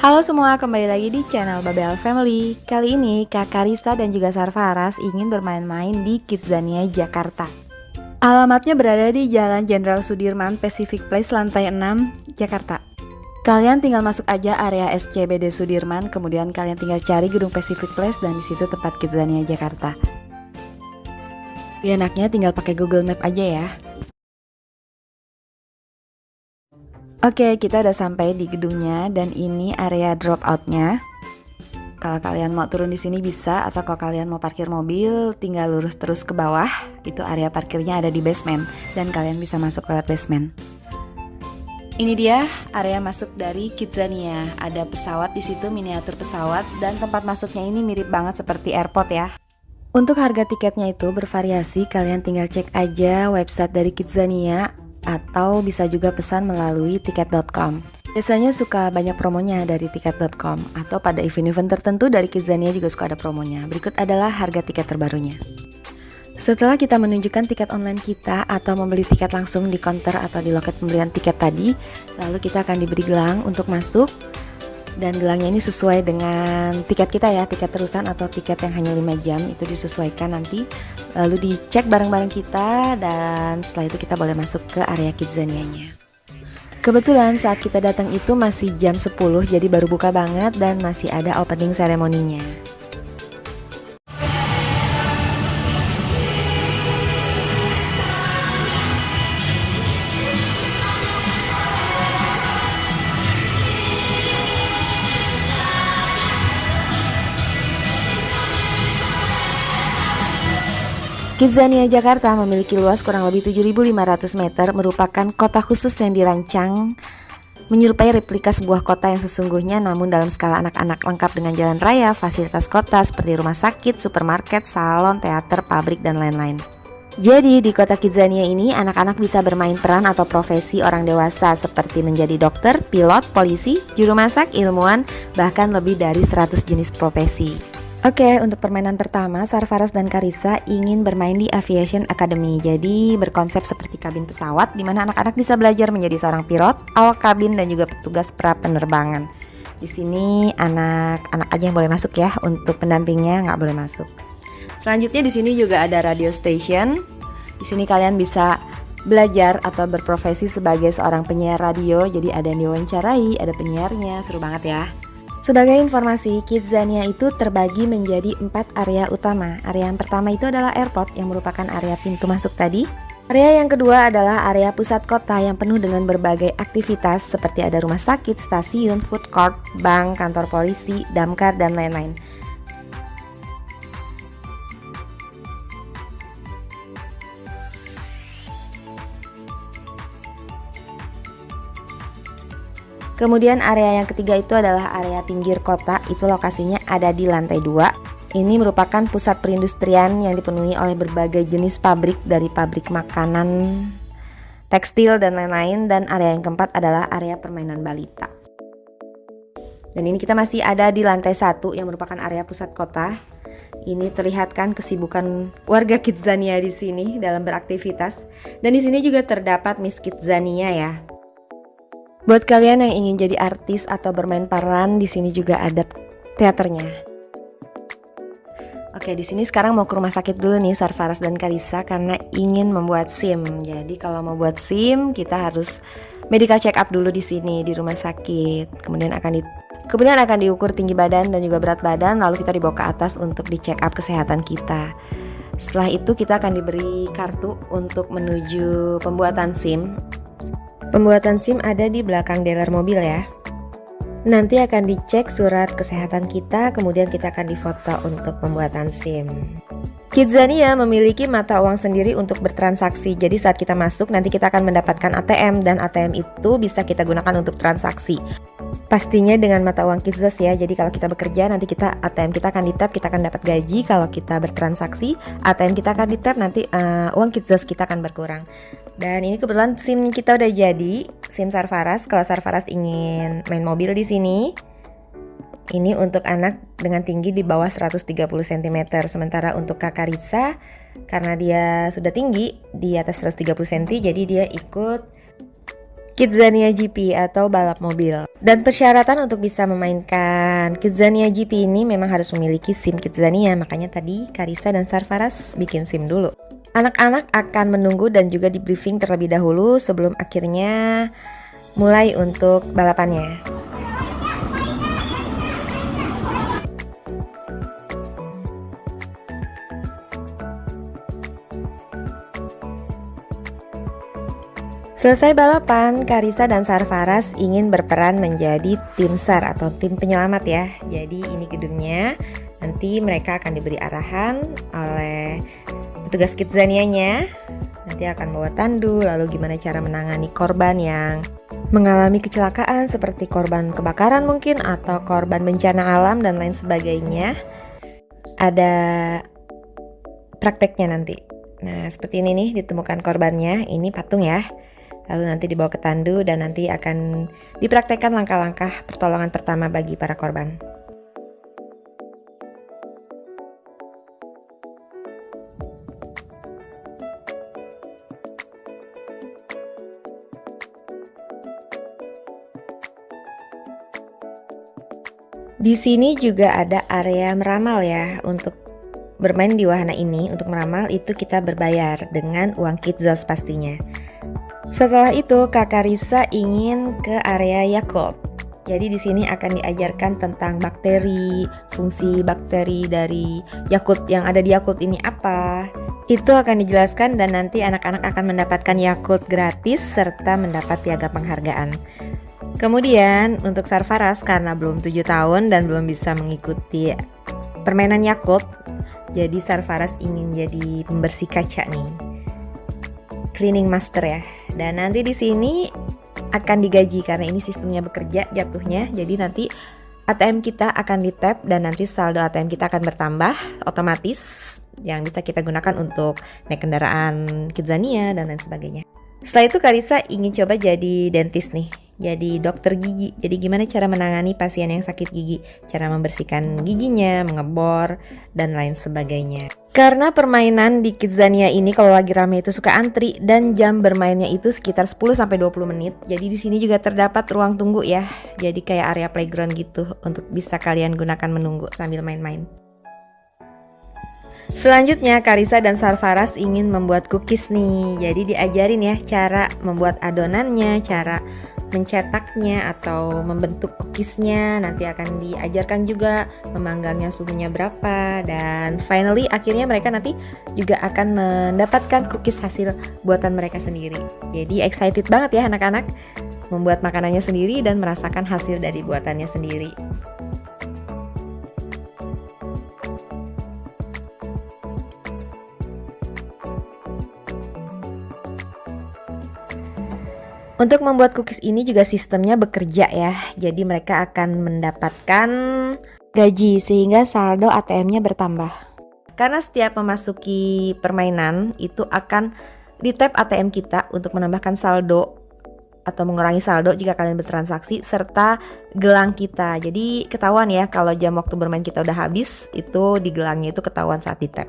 Halo semua, kembali lagi di channel Babel Family. Kali ini Kak Karissa dan juga Sarfaras ingin bermain-main di Kidzania, Jakarta. Alamatnya berada di Jalan Jenderal Sudirman, Pacific Place, lantai 6, Jakarta. Kalian tinggal masuk aja area SCBD Sudirman, kemudian kalian tinggal cari gedung Pacific Place dan di situ tempat Kidzania, Jakarta. Enaknya tinggal pakai Google Map aja ya. Oke, kita udah sampai di gedungnya dan ini area drop out-nya. Kalau kalian mau turun di sini bisa, atau kalau kalian mau parkir mobil tinggal lurus terus ke bawah. Itu area parkirnya ada di basement dan kalian bisa masuk lewat basement. Ini dia area masuk dari Kidzania. Ada pesawat di situ, miniatur pesawat, dan tempat masuknya ini mirip banget seperti airport ya. Untuk harga tiketnya itu bervariasi, kalian tinggal cek aja website dari Kidzania atau bisa juga pesan melalui tiket.com. Biasanya suka banyak promonya dari tiket.com atau pada event-event tertentu dari Kidzania juga suka ada promonya. Berikut adalah harga tiket terbarunya. Setelah kita menunjukkan tiket online kita atau membeli tiket langsung di counter atau di loket pembelian tiket tadi, lalu kita akan diberi gelang untuk masuk. Dan gelangnya ini sesuai dengan tiket kita ya, tiket terusan atau tiket yang hanya 5 jam itu disesuaikan nanti. Lalu dicek barang-barang kita dan setelah itu kita boleh masuk ke area Kidzania-nya. Kebetulan saat kita datang itu masih jam 10, jadi baru buka banget dan masih ada opening seremoninya. Kidzania Jakarta memiliki luas kurang lebih 7.500 meter, merupakan kota khusus yang dirancang menyerupai replika sebuah kota yang sesungguhnya namun dalam skala anak-anak, lengkap dengan jalan raya, fasilitas kota seperti rumah sakit, supermarket, salon, teater, pabrik, dan lain-lain. Jadi di kota Kidzania ini anak-anak bisa bermain peran atau profesi orang dewasa seperti menjadi dokter, pilot, polisi, juru masak, ilmuwan, bahkan lebih dari 100 jenis profesi. Oke, untuk permainan pertama, Sarfaras dan Karissa ingin bermain di Aviation Academy. Jadi berkonsep seperti kabin pesawat, di mana anak-anak bisa belajar menjadi seorang pilot, awak kabin, dan juga petugas pra penerbangan. Di sini anak-anak aja yang boleh masuk ya, untuk pendampingnya nggak boleh masuk. Selanjutnya di sini juga ada radio station. Di sini kalian bisa belajar atau berprofesi sebagai seorang penyiar radio. Jadi ada yang diwawancarai, ada penyiarnya, seru banget ya. Sebagai informasi, Kidzania itu terbagi menjadi 4 area utama. Area yang pertama itu adalah airport yang merupakan area pintu masuk tadi. Area yang kedua adalah area pusat kota yang penuh dengan berbagai aktivitas seperti ada rumah sakit, stasiun, food court, bank, kantor polisi, damkar, dan lain-lain. Kemudian area yang ketiga itu adalah area pinggir kota, itu lokasinya ada di lantai 2. Ini merupakan pusat perindustrian yang dipenuhi oleh berbagai jenis pabrik, dari pabrik makanan, tekstil, dan lain-lain. Dan area yang keempat adalah area permainan balita. Dan ini kita masih ada di lantai 1 yang merupakan area pusat kota. Ini terlihatkan kesibukan warga Kidzania di sini dalam beraktivitas. Dan di sini juga terdapat Miss Kidzania ya. Buat kalian yang ingin jadi artis atau bermain peran, di sini juga ada teaternya. Oke, di sini sekarang mau ke rumah sakit dulu nih Sarfaras dan Karissa karena ingin membuat SIM. Jadi kalau mau buat SIM, kita harus medical check up dulu di sini di rumah sakit. Kemudian akan diukur tinggi badan dan juga berat badan, lalu kita dibawa ke atas untuk di check up kesehatan kita. Setelah itu kita akan diberi kartu untuk menuju pembuatan SIM. Pembuatan SIM ada di belakang dealer mobil ya. Nanti akan dicek surat kesehatan kita, kemudian kita akan difoto untuk pembuatan SIM. Kidzania memiliki mata uang sendiri untuk bertransaksi. Jadi saat kita masuk nanti kita akan mendapatkan ATM dan ATM itu bisa kita gunakan untuk transaksi. Pastinya dengan mata uang Kidzas ya. Jadi kalau kita bekerja nanti ATM kita akan di-tap, kita akan dapat gaji. Kalau kita bertransaksi, ATM kita akan di-tap, nanti uang Kidzas kita akan berkurang. Dan ini kebetulan SIM kita udah jadi, SIM Sarfaras. Kalau Sarfaras ingin main mobil di sini, ini untuk anak dengan tinggi di bawah 130 cm. Sementara untuk Kak Karissa, karena dia sudah tinggi di atas 130 cm, jadi dia ikut Kidzania GP atau balap mobil. Dan persyaratan untuk bisa memainkan Kidzania GP ini memang harus memiliki SIM Kidzania. Makanya tadi Karissa dan Sarfaraz bikin SIM dulu. Anak-anak akan menunggu dan juga di briefing terlebih dahulu sebelum akhirnya mulai untuk balapannya. Selesai balapan, Karissa dan Sarfaraz ingin berperan menjadi tim SAR atau tim penyelamat ya. Jadi ini gedungnya, nanti mereka akan diberi arahan oleh petugas Kidzanianya. Nanti akan bawa tandu, lalu gimana cara menangani korban yang mengalami kecelakaan seperti korban kebakaran mungkin atau korban bencana alam dan lain sebagainya. Ada prakteknya nanti. Nah seperti ini nih ditemukan korbannya, ini patung ya. Lalu nanti dibawa ke tandu dan nanti akan dipraktekkan langkah-langkah pertolongan pertama bagi para korban. Di sini juga ada area meramal ya. Untuk bermain di wahana ini, untuk meramal itu kita berbayar dengan uang Kidzas pastinya. Setelah itu, Kak Karissa ingin ke area Yakult. Jadi di sini akan diajarkan tentang bakteri, fungsi bakteri dari Yakult yang ada di Yakult ini apa. Itu akan dijelaskan dan nanti anak-anak akan mendapatkan Yakult gratis serta mendapat piagam penghargaan. Kemudian untuk Sarfaraz karena belum 7 tahun dan belum bisa mengikuti permainan Yakult, jadi Sarfaraz ingin jadi pembersih kaca nih. Cleaning master ya. Dan nanti di sini akan digaji karena ini sistemnya bekerja jatuhnya. Jadi nanti ATM kita akan di-tap dan nanti saldo ATM kita akan bertambah otomatis yang bisa kita gunakan untuk naik kendaraan Kidzania dan lain sebagainya. Setelah itu Karissa ingin coba jadi dentist nih. Jadi dokter gigi. Jadi gimana cara menangani pasien yang sakit gigi, cara membersihkan giginya, mengebor dan lain sebagainya. Karena permainan di Kidzania ini kalau lagi rame itu suka antri dan jam bermainnya itu sekitar 10-20 menit. Jadi di sini juga terdapat ruang tunggu ya. Jadi kayak area playground gitu untuk bisa kalian gunakan menunggu sambil main-main. Selanjutnya Karissa dan Sarfaraz ingin membuat cookies nih. Jadi diajarin ya cara membuat adonannya, cara mencetaknya atau membentuk cookiesnya. Nanti akan diajarkan juga memanggangnya suhunya berapa. Dan finally akhirnya mereka nanti juga akan mendapatkan cookies hasil buatan mereka sendiri. Jadi excited banget ya anak-anak membuat makanannya sendiri dan merasakan hasil dari buatannya sendiri. Untuk membuat cookies ini juga sistemnya bekerja ya. Jadi mereka akan mendapatkan gaji sehingga saldo ATM-nya bertambah. Karena setiap memasuki permainan itu akan di-tap ATM kita untuk menambahkan saldo atau mengurangi saldo jika kalian bertransaksi serta gelang kita. Jadi ketahuan ya kalau jam waktu bermain kita udah habis, itu di gelangnya itu ketahuan saat di-tap.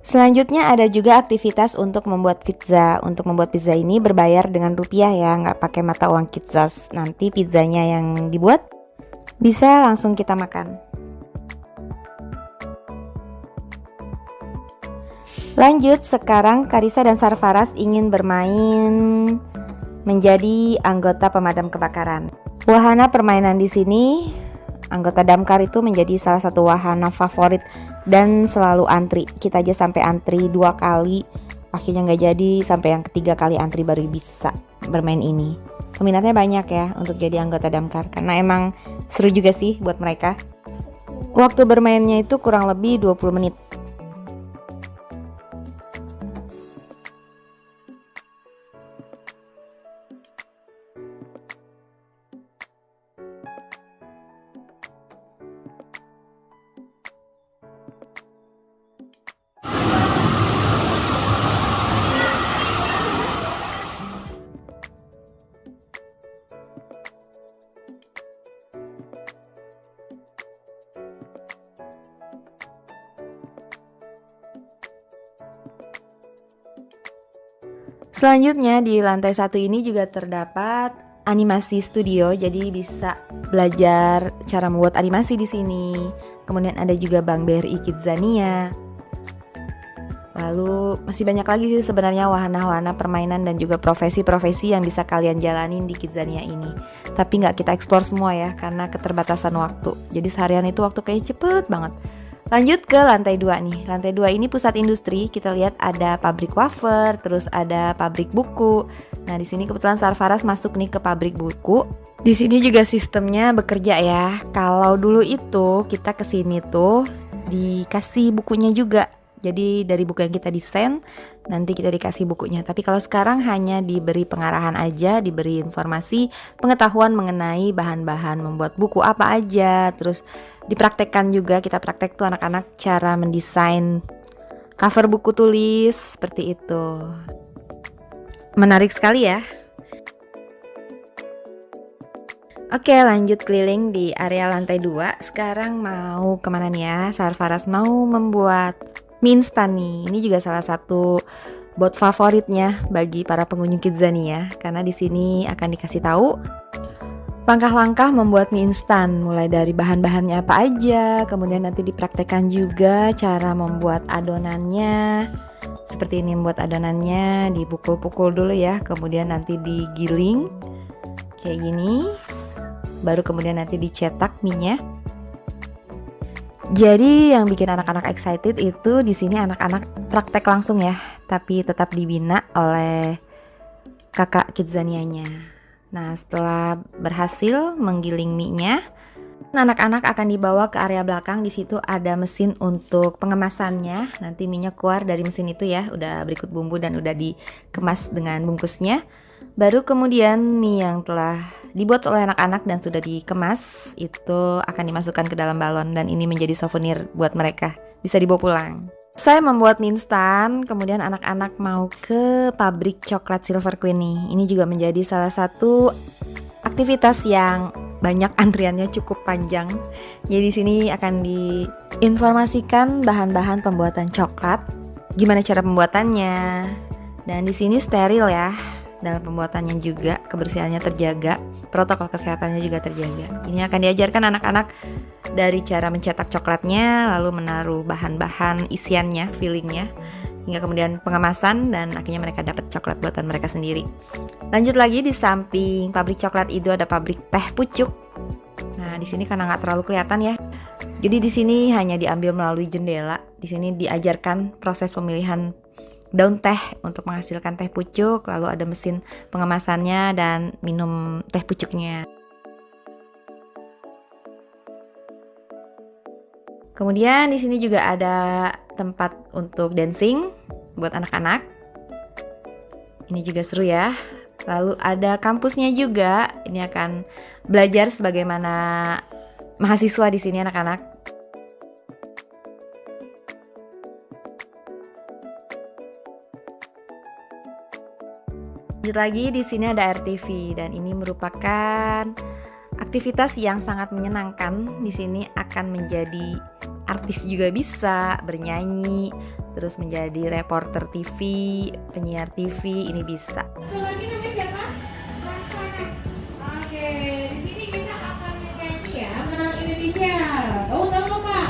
Selanjutnya ada juga aktivitas untuk membuat pizza. Untuk membuat pizza ini berbayar dengan rupiah ya, nggak pakai mata uang Kidzas. Nanti pizzanya yang dibuat bisa langsung kita makan. Lanjut, sekarang Karissa dan Sarfaraz ingin bermain menjadi anggota pemadam kebakaran. Wahana permainan di sini, anggota damkar itu menjadi salah satu wahana favorit dan selalu antri. Kita aja sampai antri 2 kali, akhirnya nggak jadi, sampai yang ketiga kali antri baru bisa bermain ini. Peminatnya banyak ya untuk jadi anggota damkar karena emang seru juga sih buat mereka. Waktu bermainnya itu kurang lebih 20 menit. Selanjutnya di lantai 1 ini juga terdapat animasi studio, jadi bisa belajar cara membuat animasi di sini. Kemudian ada juga Bank BRI Kidzania. Lalu masih banyak lagi sih sebenarnya wahana-wahana permainan dan juga profesi-profesi yang bisa kalian jalanin di Kidzania ini. Tapi nggak kita explore semua ya, karena keterbatasan waktu. Jadi seharian itu waktu kayak cepet banget. Lanjut ke lantai 2 nih. Lantai 2 ini pusat industri. Kita lihat ada pabrik wafer, terus ada pabrik buku. Nah, di sini kebetulan Sarfaras masuk nih ke pabrik buku. Di sini juga sistemnya bekerja ya. Kalau dulu itu kita ke sini tuh dikasih bukunya juga. Jadi dari buku yang kita desain nanti kita dikasih bukunya. Tapi kalau sekarang hanya diberi pengarahan aja, diberi informasi, pengetahuan mengenai bahan-bahan membuat buku apa aja. Terus dipraktekkan juga, kita praktek tuh anak-anak cara mendesain cover buku tulis seperti itu. Menarik sekali ya. Oke, lanjut keliling di area lantai 2. Sekarang mau kemana nih ya? Sarfaras mau membuat mie instan nih. Ini juga salah satu bot favoritnya bagi para pengunjung Kidzania, karena di sini akan dikasih tahu langkah-langkah membuat mie instan, mulai dari bahan-bahannya apa aja, kemudian nanti dipraktekkan juga cara membuat adonannya. Seperti ini membuat adonannya, dipukul-pukul dulu ya, kemudian nanti digiling kayak gini. Baru kemudian nanti dicetak mie-nya. Jadi yang bikin anak-anak excited itu di sini anak-anak praktek langsung ya, tapi tetap dibina oleh kakak Kidzanianya. Nah, setelah berhasil menggiling mie-nya, anak-anak akan dibawa ke area belakang. Di situ ada mesin untuk pengemasannya. Nanti mie-nya keluar dari mesin itu ya, udah berikut bumbu dan udah dikemas dengan bungkusnya. Baru kemudian mie yang telah dibuat oleh anak-anak dan sudah dikemas itu akan dimasukkan ke dalam balon, dan ini menjadi souvenir buat mereka, bisa dibawa pulang. Saya membuat mie instan, kemudian anak-anak mau ke pabrik coklat Silver Queen nih. Ini juga menjadi salah satu aktivitas yang banyak antriannya cukup panjang. Jadi di sini akan diinformasikan bahan-bahan pembuatan coklat, gimana cara pembuatannya, dan di sini steril ya. Dalam pembuatannya juga kebersihannya terjaga, protokol kesehatannya juga terjaga. Ini akan diajarkan anak-anak dari cara mencetak coklatnya, lalu menaruh bahan-bahan isiannya, fillingnya, hingga kemudian pengemasan, dan akhirnya mereka dapat coklat buatan mereka sendiri. Lanjut lagi, di samping pabrik coklat itu ada pabrik teh pucuk. Nah, di sini karena nggak terlalu kelihatan ya, jadi di sini hanya diambil melalui jendela. Di sini diajarkan proses pemilihan daun teh untuk menghasilkan teh pucuk, lalu ada mesin pengemasannya dan minum teh pucuknya. Kemudian di sini juga ada tempat untuk dancing buat anak-anak. Ini juga seru ya. Lalu ada kampusnya juga. Ini akan belajar sebagaimana mahasiswa di sini anak-anak. Lanjut lagi, di sini ada RTV dan ini merupakan aktivitas yang sangat menyenangkan. Di sini akan menjadi artis juga bisa, bernyanyi, terus menjadi reporter TV, penyiar TV, ini bisa. Satu lagi namanya siapa? Laksana. Oke, di sini kita akan menyanyi ya, menang Indonesia. Tahu nggak Pak?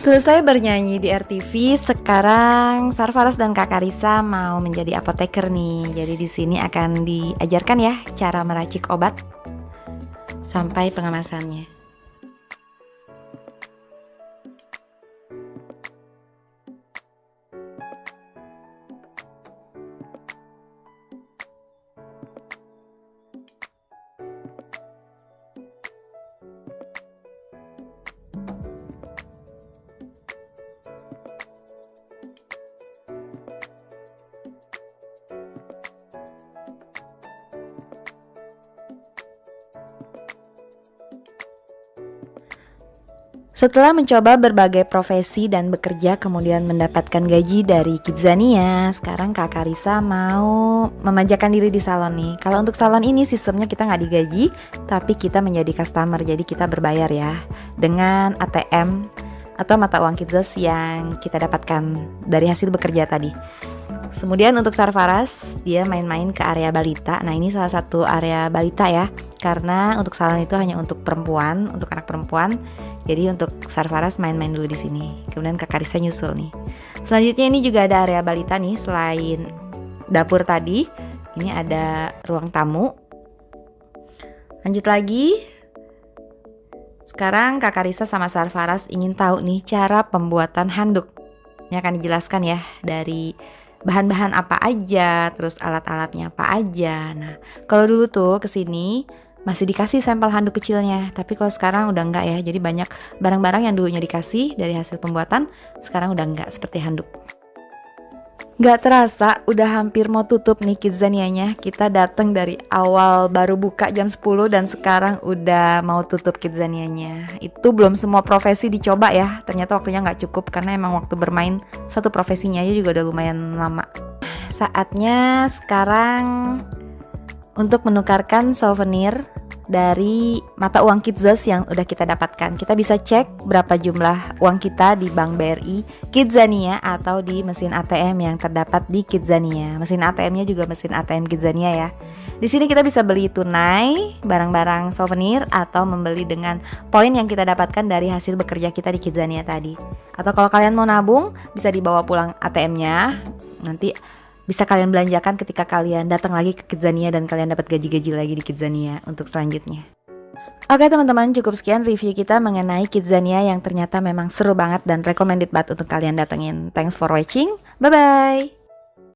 Selesai bernyanyi di RTV, sekarang Sarfaras dan Kak Karissa mau menjadi apoteker nih. Jadi di sini akan diajarkan ya cara meracik obat sampai pengemasannya. Setelah mencoba berbagai profesi dan bekerja kemudian mendapatkan gaji dari Kidzania, sekarang Kak Karissa mau memanjakan diri di salon nih. Kalau untuk salon ini sistemnya kita nggak digaji, tapi kita menjadi customer, jadi kita berbayar ya dengan ATM atau mata uang Kidzos yang kita dapatkan dari hasil bekerja tadi. Kemudian untuk Sarfaras, dia main-main ke area balita. Nah ini salah satu area balita ya, karena untuk salon itu hanya untuk perempuan, untuk anak perempuan. Jadi untuk Sarfaras main-main dulu di sini. Kemudian Kak Karissa nyusul nih. Selanjutnya ini juga ada area balita nih, selain dapur tadi, ini ada ruang tamu. Lanjut lagi. Sekarang Kak Karissa sama Sarfaras ingin tahu nih cara pembuatan handuk. Ini akan dijelaskan ya dari bahan-bahan apa aja, terus alat-alatnya apa aja. Nah, kalau dulu tuh kesini masih dikasih sampel handuk kecilnya, tapi kalau sekarang udah enggak ya. Jadi banyak barang-barang yang dulunya dikasih dari hasil pembuatan, sekarang udah enggak, seperti handuk. Nggak terasa udah hampir mau tutup nih Kidzania-nya. Kita datang dari awal baru buka jam 10 dan sekarang udah mau tutup Kidzania-nya. Itu belum semua profesi dicoba ya. Ternyata waktunya nggak cukup karena emang waktu bermain satu profesinya aja juga udah lumayan lama. Saatnya sekarang untuk menukarkan souvenir dari mata uang Kidzos yang udah kita dapatkan. Kita bisa cek berapa jumlah uang kita di Bank BRI Kidzania atau di mesin ATM yang terdapat di Kidzania. Mesin ATM-nya juga mesin ATM Kidzania ya. Di sini kita bisa beli tunai, barang-barang souvenir, atau membeli dengan poin yang kita dapatkan dari hasil bekerja kita di Kidzania tadi. Atau kalau kalian mau nabung, bisa dibawa pulang ATM-nya. Nanti bisa kalian belanjakan ketika kalian datang lagi ke Kidzania dan kalian dapat gaji-gaji lagi di Kidzania untuk selanjutnya. Oke teman-teman, cukup sekian review kita mengenai Kidzania yang ternyata memang seru banget dan recommended banget untuk kalian datengin. Thanks for watching, bye-bye!